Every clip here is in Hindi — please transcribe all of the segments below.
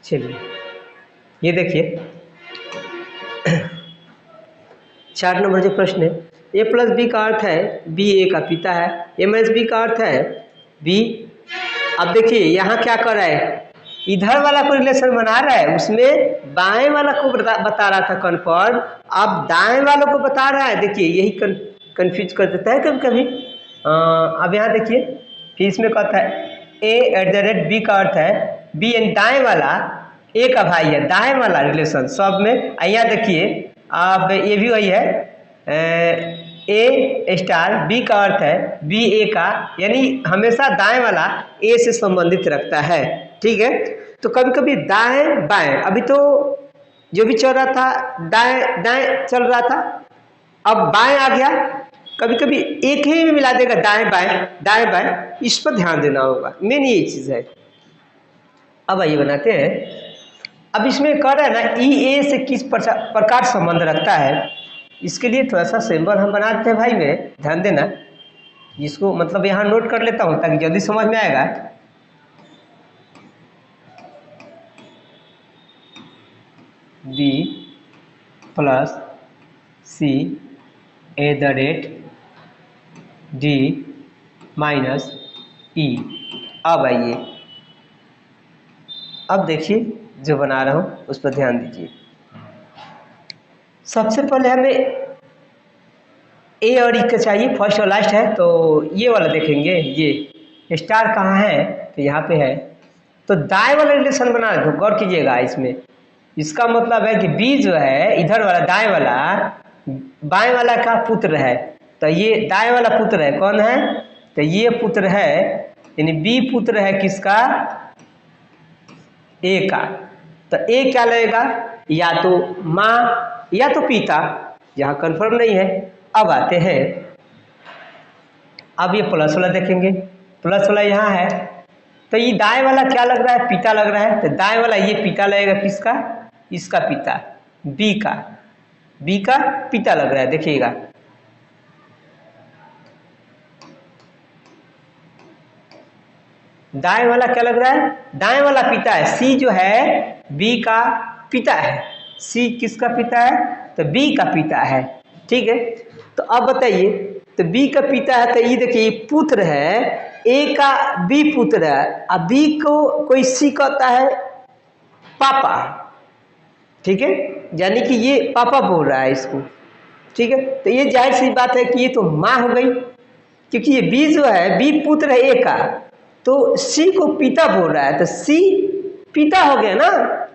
चलिए ये देखिए 4 नंबर जो प्रश्न है, ए प्लस बी का अर्थ है बी ए का पिता है, ए माइनस बी का अर्थ है बी। अब देखिए यहाँ क्या कर रहा है, इधर वाला को रिलेशन बना रहा है, उसमें बाएं वाला को बता रहा था कन्फर्म, अब दाएं वालों को बता रहा है। देखिए यही कंफ्यूज कर देता है कभी कभी। अब यहाँ देखिए फिर इसमें कहता है a@b का अर्थ है बी एन दाएं वाला ए का भाई है, दाएं वाला रिलेशन सब में। यहाँ देखिए अब ये भी वही है, ए स्टार बी का अर्थ है बी ए का, यानी हमेशा दाएं वाला ए से संबंधित रखता है। ठीक है, तो कभी कभी दाएं बाएं, अभी तो जो भी चल रहा था दाएं दाएं चल रहा था, अब बाएं आ गया, कभी कभी एक ही में मिला देगा दाएं बाएं, इस पर ध्यान देना होगा, मेन ये चीज है। अब आइए बनाते हैं। अब इसमें कह रहा है ना ई ए से किस प्रकार संबंध रखता है, इसके लिए थोड़ा सा सिंबल हम बना देते हैं भाई, में ध्यान देना, जिसको मतलब यहाँ नोट कर लेता हूँ ताकि जल्दी समझ में आएगा। बी प्लस सी @ डी माइनस ई। अब आइए, अब देखिए जो बना रहा हूँ उस पर ध्यान दीजिए। सबसे पहले हमें ए और ई का चाहिए, फर्स्ट और लास्ट है, तो ये वाला देखेंगे। ये स्टार कहाँ है, तो यहाँ पे है, तो दाएं वाला रिलेशन बना दो, गौर कीजिएगा इसमें। इसका मतलब है कि बी जो है इधर वाला दाएं वाला बाएं वाला का पुत्र है, तो ये दाएं वाला पुत्र है, कौन है, तो ये पुत्र है, यानी बी पुत्र है किसका, ए का। तो ए क्या लगेगा, या तो माँ या तो पिता, यहाँ कंफर्म नहीं है। अब आते हैं, अब ये प्लस वाला देखेंगे, प्लस वाला यहाँ है, तो ये दाएं वाला क्या लग रहा है, पिता लग रहा है, तो दाएं वाला ये पिता लगेगा किसका, इसका पिता, बी का पिता लग रहा है। देखिएगा दाएं वाला क्या लग रहा है, दाएं वाला पिता है, सी जो है बी का पिता है, सी किसका पिता है, तो बी का पिता है। ठीक है, तो अब बताइए, तो बी का पिता है, तो ये देखिए पुत्र है, ए का बी पुत्र है, अब बी को कोई सी कहता है पापा। ठीक है, यानी कि ये पापा बोल रहा है इसको। ठीक है, तो ये जाहिर सी बात है कि ये तो माँ हो गई, क्योंकि ये बी जो है बी पुत्र है ए का, तो सी को पिता बोल रहा है, तो सी पिता हो गया ना,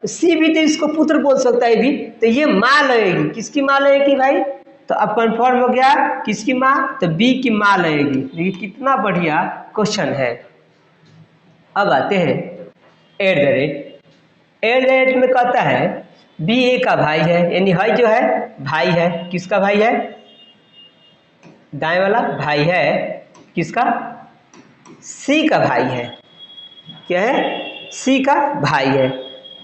सी भी तो इसको पुत्र बोल सकता है भी, तो ये माँ लगेगी, किसकी माँ लगेगी भाई, तो अब कंफर्म हो गया किसकी माँ, तो बी की माँ लगेगी। देखिए कितना बढ़िया क्वेश्चन है। अब आते हैं @ में कहता है बी ए का भाई है, यानी है जो है भाई है, किसका भाई है, दाएं वाला भाई है किसका, सी का भाई है, क्या है, सी का भाई है,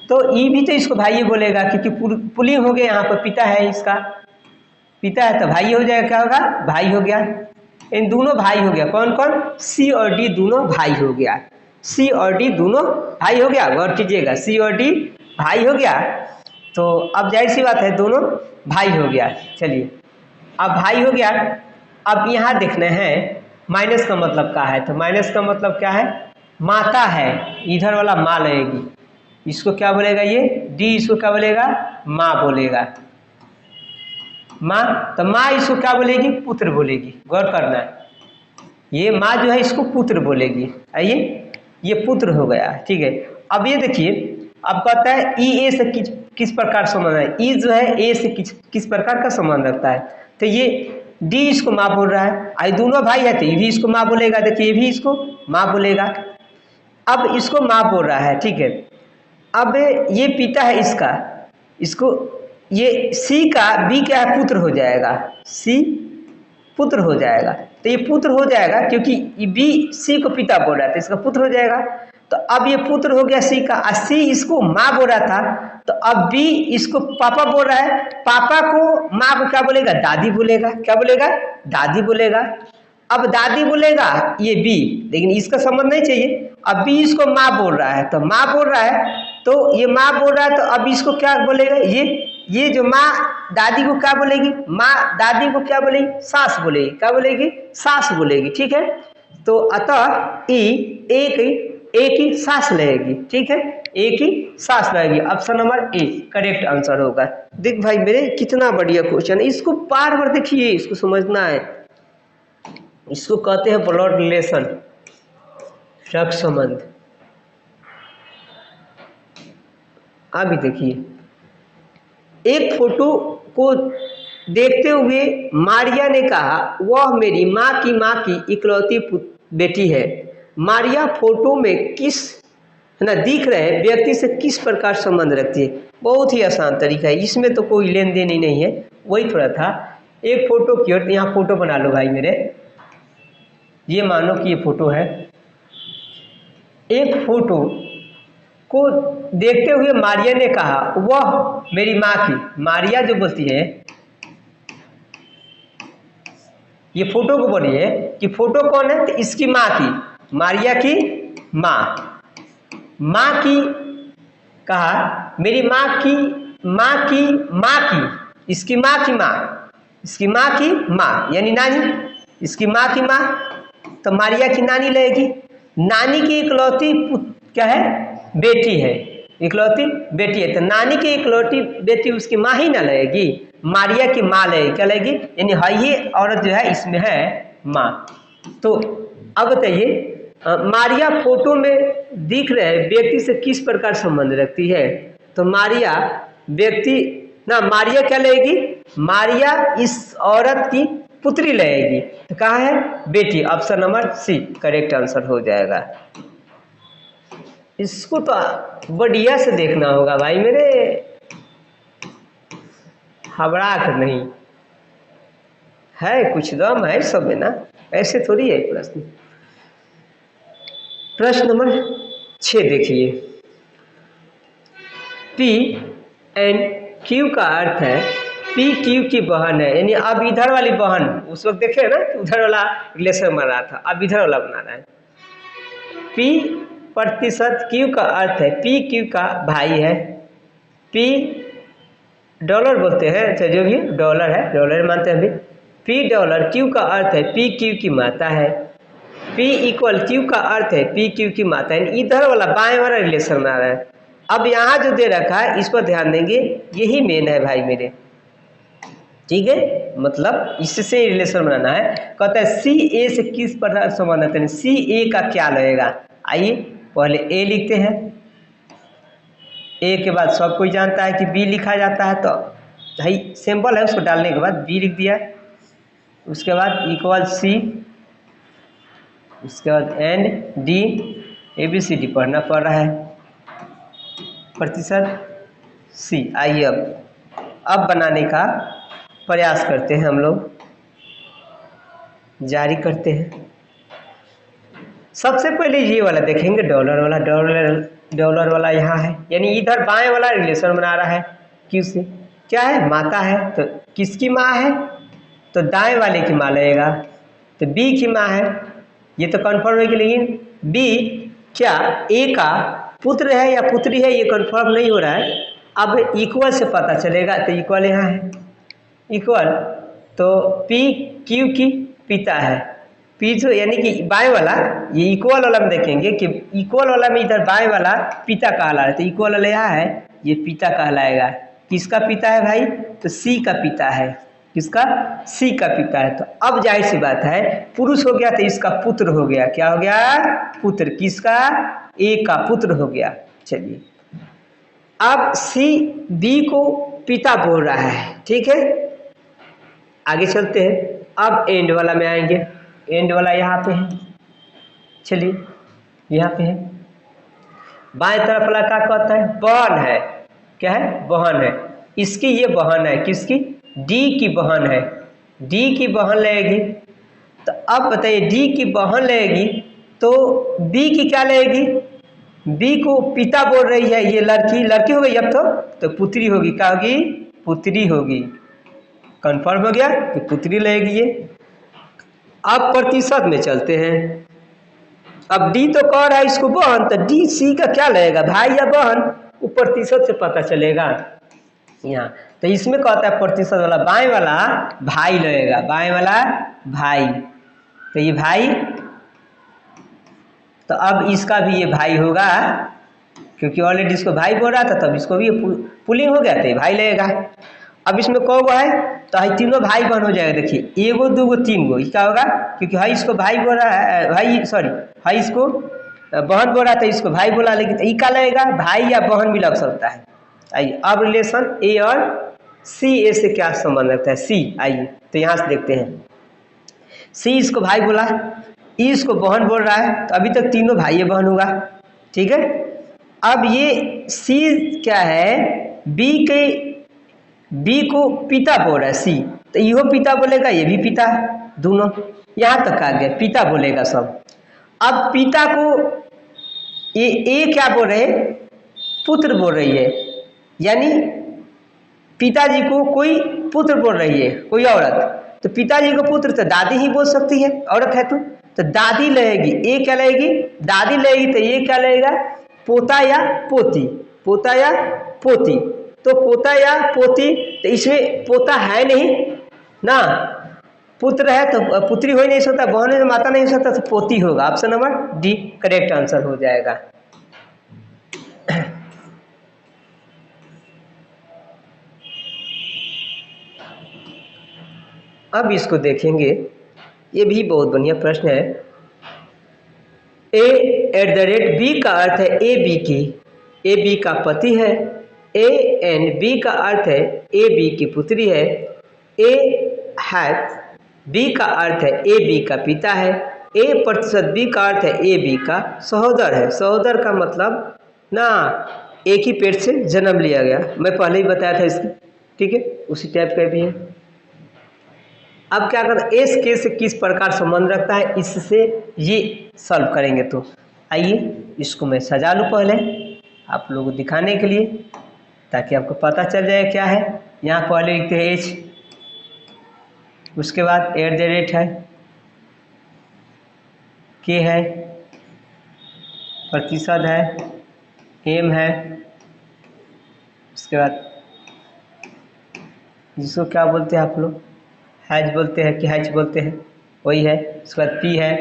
तो ई भी तो इसको भाई बोलेगा, क्योंकि पुल्लिंग हो गया, यहाँ पर पिता है, इसका पिता है तो भाई हो जाएगा, क्या होगा, भाई हो गया, इन दोनों भाई हो गया, कौन कौन, सी और डी दोनों भाई हो गया, सी और डी दोनों भाई हो गया, गौर कीजिएगा, सी और डी भाई हो गया, तो अब जाहिर सी बात है दोनों भाई हो गया। चलिए अब भाई हो गया, अब यहाँ देखना है माइनस का मतलब क्या है, तो माइनस का मतलब क्या है, माता है, इधर वाला माँ लगेगी, इसको क्या बोलेगा, ये डी इसको क्या बोलेगा, माँ बोलेगा, माँ, तो माँ इसको क्या बोलेगी, पुत्र बोलेगी, गौर करना है, ये माँ जो है इसको पुत्र बोलेगी। आइए ये पुत्र हो गया। ठीक है, अब ये देखिए, अब कहता है ई ए से किस प्रकार संबंध है, ई जो है ए से किस प्रकार का संबंध रखता है, तो ये डी इसको माँ बोल रहा है, आई दोनों भाई है तो ये भी इसको माँ बोलेगा, देखिए ये भी इसको माँ बोलेगा, अब इसको माँ बोल रहा है। ठीक है, अब ये पिता है इसका, इसको ये सी का बी क्या है, पुत्र हो जाएगा, सी पुत्र हो जाएगा, तो ये पुत्र हो जाएगा क्योंकि बी सी को पिता बोल रहा था, इसका पुत्र हो जाएगा, तो अब ये पुत्र हो गया सी का, सी इसको माँ बोल रहा था, तो अब बी इसको पापा बोल रहा है, पापा को माँ को क्या बोलेगा, दादी बोलेगा, क्या बोलेगा, दादी बोलेगा, अब दादी बोलेगा ये बी, लेकिन इसका संबंध नहीं चाहिए, अब बी इसको माँ बोल रहा है, तो माँ बोल रहा है, तो ये माँ बोल रहा है, तो अब इसको क्या बोलेगा, ये जो माँ दादी को क्या बोलेगी, माँ दादी को क्या बोलेगी, सास बोलेगी, क्या बोलेगी, सास बोलेगी। ठीक है, तो अतः एक ही सांस लेगी। ठीक है, एक ही सांस लेगी। Option number A correct answer होगा। देख भाई मेरे कितना बढ़िया क्वेश्चन है, इसको बार बार देखिए, इसको समझना है। इसको कहते हैं ब्लड रिलेशन, रक्त संबंध। अभी देखिए, एक फोटो को देखते हुए मारिया ने कहा, वह मेरी माँ की इकलौती बेटी है। मारिया फोटो में किस है ना दिख रहे व्यक्ति से किस प्रकार संबंध रखती है। बहुत ही आसान तरीका है, इसमें तो कोई लेन देन ही नहीं है। वही थोड़ा था, एक फोटो की ओर, यहाँ फोटो बना लो भाई मेरे। ये मानो कि ये फोटो है, एक फोटो को देखते हुए मारिया ने कहा, वह मेरी माँ की, मारिया जो बोलती है, ये फोटो को बोलिए कि फोटो कौन है, तो इसकी माँ की, मारिया की माँ, माँ की कहा, मेरी माँ की इसकी माँ की माँ, इसकी माँ की माँ यानी नानी, इसकी माँ की माँ, तो मारिया की नानी लगेगी। नानी की इकलौती क्या है, बेटी है, इकलौती बेटी है, तो नानी की इकलौती बेटी उसकी माँ ही ना लगेगी, मारिया की माँ लगेगी। क्या लगेगी, यानी है ये औरत जो है इसमें है माँ। तो अब बताइए, मारिया फोटो में दिख रहे व्यक्ति से किस प्रकार संबंध रखती है। तो मारिया व्यक्ति ना, मारिया क्या लगेगी, मारिया इस औरत की पुत्री लगेगी। तो कहाँ है, बेटी। Option number C correct answer हो जाएगा। इसको तो बढ़िया से देखना होगा भाई मेरे, घबरा कर नहीं है, कुछ दम है सब में ना, ऐसे थोड़ी है प्रश्न। प्रश्न नंबर 6 देखिए, पी एंड क्यू का अर्थ है, पी क्यू की बहन है, यानी अब इधर वाली बहन, उस वक्त देखे ना उधर वाला रिलेशन बना रहा था, अब इधर वाला बना रहा है। पी प्रतिशत क्यू का अर्थ है, पी क्यू का भाई है, पी डॉलर बोलते हैं, अच्छा जो भी डॉलर है, डॉलर मानते हैं अभी। पी डॉलर, क्यू का अर्थ है पी क्यू की माता है, पी इक्वल क्यू का अर्थ है पी क्यू की माता है, इधर वाला बाएं वाला रिलेशन बना रहा है। अब यहाँ जो दे रखा है इस पर ध्यान देंगे, यही मेन है भाई मेरे। ठीक है, मतलब इससे रिलेशन बनाना है। कहता है सी ए से किस प्रकार संबंध है, सी ए का क्या लगेगा। आइए पहले ए लिखते हैं, ए के बाद सब कोई जानता है कि बी लिखा जाता है, तो भाई सिंपल है, उसको डालने के बाद बी लिख दिया, उसके बाद इक्वल सी, उसके बाद and D, A B C D पढ़ना पड़ रहा है, प्रतिशत सी। आइए अब बनाने का प्रयास करते हैं, हम लोग जारी करते हैं। सबसे पहले ये वाला देखेंगे, डॉलर वाला, डॉलर वाला यहाँ है, यानी इधर बाएं वाला रिलेशन बना रहा है क्यू से। क्या है, माता है, तो किसकी माँ है, तो दाएं वाले की माँ लगेगा, तो बी की माँ है, ये तो कन्फर्म है कि, लेकिन बी क्या ए का पुत्र है या पुत्री है, ये कन्फर्म नहीं हो रहा है। अब इक्वल से पता चलेगा, तो इक्वल यहाँ है, इक्वल, तो पी क्यू की पिता है, पी जो यानी कि बाएं वाला, ये इक्वल वाला में देखेंगे कि इक्वल वाला में इधर बाएं वाला पिता कहला रहा है, तो इक्वल वाला यहाँ है, ये पिता कहलाएगा। किसका पिता है भाई, तो सी का पिता है, किसका, सी का पिता है। तो अब जाहिर सी बात है, पुरुष हो गया तो इसका पुत्र हो गया, क्या हो गया, पुत्र, किसका, ए का पुत्र हो गया। चलिए अब सी बी को पिता बोल रहा है, ठीक है, आगे चलते हैं। अब एंड वाला में आएंगे, एंड वाला यहाँ पे है, चलिए यहाँ पे है, बाएं तरफ वाला क्या कहता है, बहन है, क्या है, बहन है, इसकी ये बहन है, किसकी, डी की बहन है, डी की बहन लगेगी। तो अब बताइए डी की बहन लगेगी तो बी की क्या लगेगी, बी को पिता बोल रही है, ये लड़की हो गई, अब तो पुत्री होगी, क्या होगी, पुत्री होगी, कंफर्म हो गया कि पुत्री लगेगी ये। अब प्रतिशत में चलते हैं, अब डी तो कह रहा है इसको बहन, तो डी सी का क्या लगेगा, भाई या बहन, वो प्रतिशत से पता चलेगा यहाँ। तो इसमें कहता है प्रतिशत वाला बाएं वाला भाई लगेगा, बाएं वाला भाई, तो ये भाई, तो अब इसका भी ये भाई होगा क्योंकि ऑलरेडी इसको भाई बोल रहा था, तब इसको भी पुलिंग हो गया तो ये भाई लगेगा। अब इसमें कौन है, तो है तीनों भाई बहन हो जाएगा। देखिए एगो दूगो तीन गो, क्या होगा, क्योंकि है इसको भाई बोल रहा है, भाई सॉरी है इसको बहन बोल रहा था, इसको भाई बोला, लेकिन ई क्या लगेगा, भाई या बहन भी लग सकता है। आइए अब रिलेशन ए और सी, ए से क्या संबंध रखता है, सी। आइए तो यहाँ से देखते हैं, सी इसको भाई बोला, ई इसको बहन बोल रहा है, तो अभी तक तीनों भाई बहन होगा, ठीक है। अब ये सी क्या है, बी को पिता बोल रहा है सी, तो यो पिता बोलेगा, ये भी पिता, दोनों यहाँ तक आ गए, पिता बोलेगा सब। अब पिता को ये ए क्या बोल रहे, पुत्र बोल रही है, यानी पिताजी को कोई पुत्र बोल रही है, कोई औरत, तो पिताजी को पुत्र तो दादी ही बोल सकती है, औरत है तो दादी लगेगी, ए क्या लगेगी, दादी लगेगी, तो ये क्या लगेगा, पोता या पोती, पोता या पोती, तो पोता या पोती, तो इसमें पोता है नहीं ना, पुत्र है तो पुत्री हो ही नहीं सकता, बहन है तो माता नहीं हो सकता, तो पोती होगा। Option number D correct answer हो जाएगा। अब इसको देखेंगे, ये भी बहुत बढ़िया प्रश्न है। A @ B का अर्थ है ए बी की, ए बी का पति है, A B का अर्थ है ए बी की पुत्री है, B का अर्थ है ए बी का पिता है, A% B का अर्थ है ए बी का सहोदर है। सहोदर का मतलब ना एक ही पेट से जन्म लिया गया, मैं पहले ही बताया था इसकी, ठीक है, उसी टाइप का भी है। अब क्या कर, एस के से किस प्रकार संबंध रखता है, इससे ये सॉल्व करेंगे। तो आइए इसको मैं सजा लूँ पहले आप लोगों को दिखाने के लिए, ताकि आपको पता चल जाए क्या है। यहाँ पहले लिखते हैं एच, उसके बाद @ है, के है, प्रतिशत है, एम है, उसके बाद जिसको क्या बोलते हैं आप लोग, हैच बोलते हैं कि हैच बोलते हैं, वही है। उसके बाद पी है,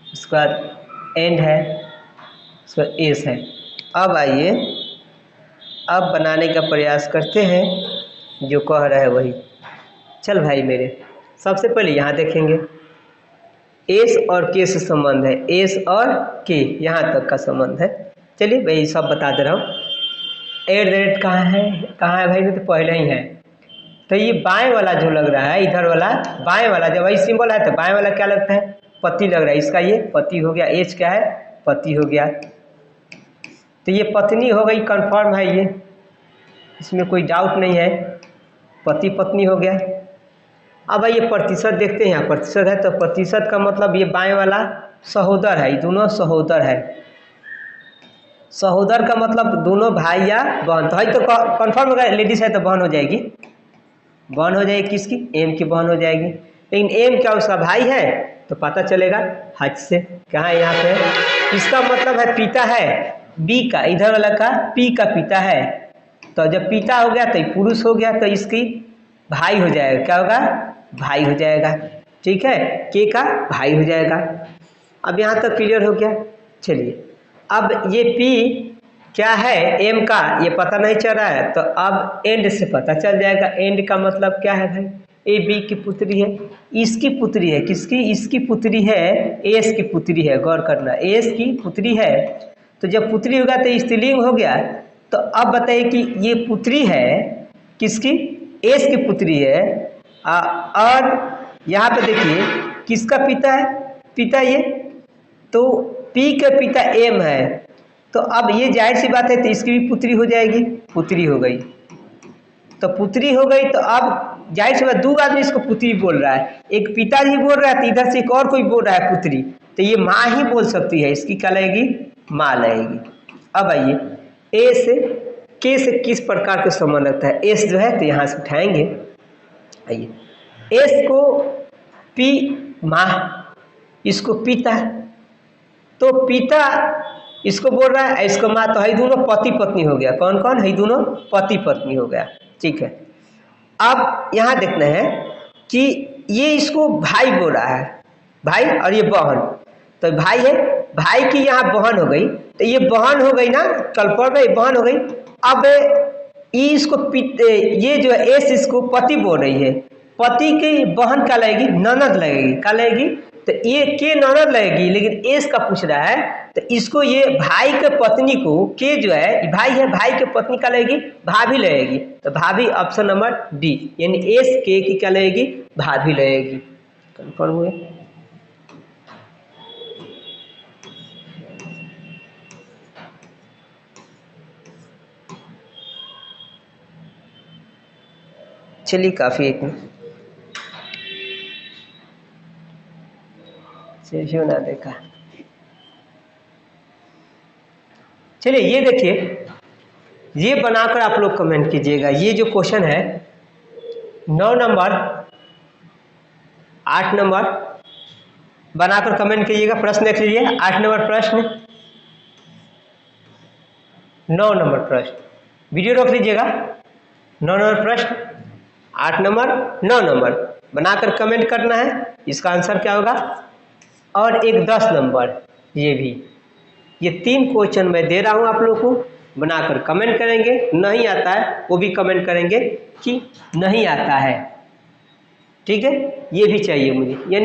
उसके बाद एंड है, उसके बाद एस है। अब आइए अब बनाने का प्रयास करते हैं, जो कह रहा है वही। चल भाई मेरे, सबसे पहले यहाँ देखेंगे एस और के से संबंध है, एस और के यहाँ तक का संबंध है। चलिए भाई सब बता दे रहा हूँ। @ कहाँ है भाई, तो पहले ही है, तो ये बाएं वाला जो लग रहा है, इधर वाला बाएं वाला, जब वही सिंबल है तो बाएं वाला क्या लगता है, पति लग रहा है, इसका ये पति हो गया, एच क्या है, पति हो गया, तो ये पत्नी हो गई, कंफर्म है ये, इसमें कोई डाउट नहीं है, पति पत्नी हो गया। अब ये प्रतिशत देखते हैं, यहाँ प्रतिशत है, तो प्रतिशत का मतलब ये बाएं वाला सहोदर है, ये दोनों सहोदर है। सहोदर का मतलब दोनों भाई या बहन, तो है तो कंफर्म होगा, लेडीज है तो बहन हो जाएगी, बहन हो जाएगी, किसकी, एम की बहन हो जाएगी। लेकिन एम क्या उसका भाई है, तो पता चलेगा हज से, कहाँ है, यहाँ पे। इसका मतलब है पिता है बी का, इधर वाला का पी का पिता है, तो जब पिता हो गया तो ये पुरुष हो गया, तो इसकी भाई हो जाएगा, क्या होगा, भाई हो जाएगा, ठीक है, के का भाई हो जाएगा। अब यहाँ तक क्लियर हो गया। चलिए अब ये पी क्या है, एम का ये पता नहीं चल रहा है, तो अब एंड से पता चल जाएगा। एंड का मतलब क्या है भाई, ए बी की पुत्री है, इसकी पुत्री है, किसकी, इसकी पुत्री है, एस की पुत्री है, गौर करना, एस की पुत्री है। तो जब पुत्री होगा तो स्त्रीलिंग हो गया। तो अब बताइए कि ये पुत्री है किसकी, एस की पुत्री है, और यहाँ पे देखिए किसका पिता है, पिता ये, तो पी का पिता एम है, तो अब ये जाहिर सी बात है, तो इसकी भी पुत्री हो जाएगी, पुत्री हो गई, तो पुत्री हो गई। तो अब जाहिर सी बात, दो आदमी इसको पुत्री बोल रहा है, एक पिताजी बोल रहा है, तो इधर से एक और कोई बोल रहा है पुत्री, तो ये माँ ही बोल सकती है, इसकी क्या लगेगी, माँ लगेगी। अब आइए ए से के से किस प्रकार का संबंध रखता है, एस जो है तो यहाँ से उठाएंगे। आइए एस को पी माँ, इसको पिता, तो पिता इसको बोल रहा है, इसको माँ, तो है दोनों पति पत्नी हो गया। कौन कौन है दोनों? पति पत्नी हो गया। ठीक है, अब यहाँ देखना है कि ये इसको भाई बोल रहा है, भाई, और ये बहन, तो भाई है, भाई की यहाँ बहन हो गई, तो ये बहन हो गई ना, कल्पना में बहन हो गई। अब ये इसको ये जो है एस इसको पति बोल रही है, पति की बहन क्या लगेगी? ननद लगेगी। क्या लगेगी? तो ये के ननद लगेगी, लेकिन एस का पूछ रहा है, तो इसको ये भाई के पत्नी को, के जो है भाई है, भाई के पत्नी क्या लगेगी? भाभी लगेगी। तो भाभी ऑप्शन नंबर डी, यानी एस के की क्या लगेगी? भाभी लगेगी। कन्फर्म हुए? चलिए, काफी एक से ना देखा। चलिए ये देखिए, ये बनाकर आप लोग कमेंट कीजिएगा। ये जो क्वेश्चन है 9 नंबर 8 नंबर बनाकर कमेंट कीजिएगा। प्रश्न देख लीजिए, 8 नंबर प्रश्न, 9 नंबर प्रश्न, वीडियो रोक लीजिएगा। 9 नंबर प्रश्न, 8 नंबर, 9 नंबर बनाकर कमेंट करना है, इसका आंसर क्या होगा। और एक 10 नंबर, ये भी, ये 3 क्वेश्चन मैं दे रहा हूं आप लोगों को, बनाकर कमेंट करेंगे। नहीं आता है वो भी कमेंट करेंगे कि नहीं आता है। ठीक है, ये भी चाहिए मुझे, यानी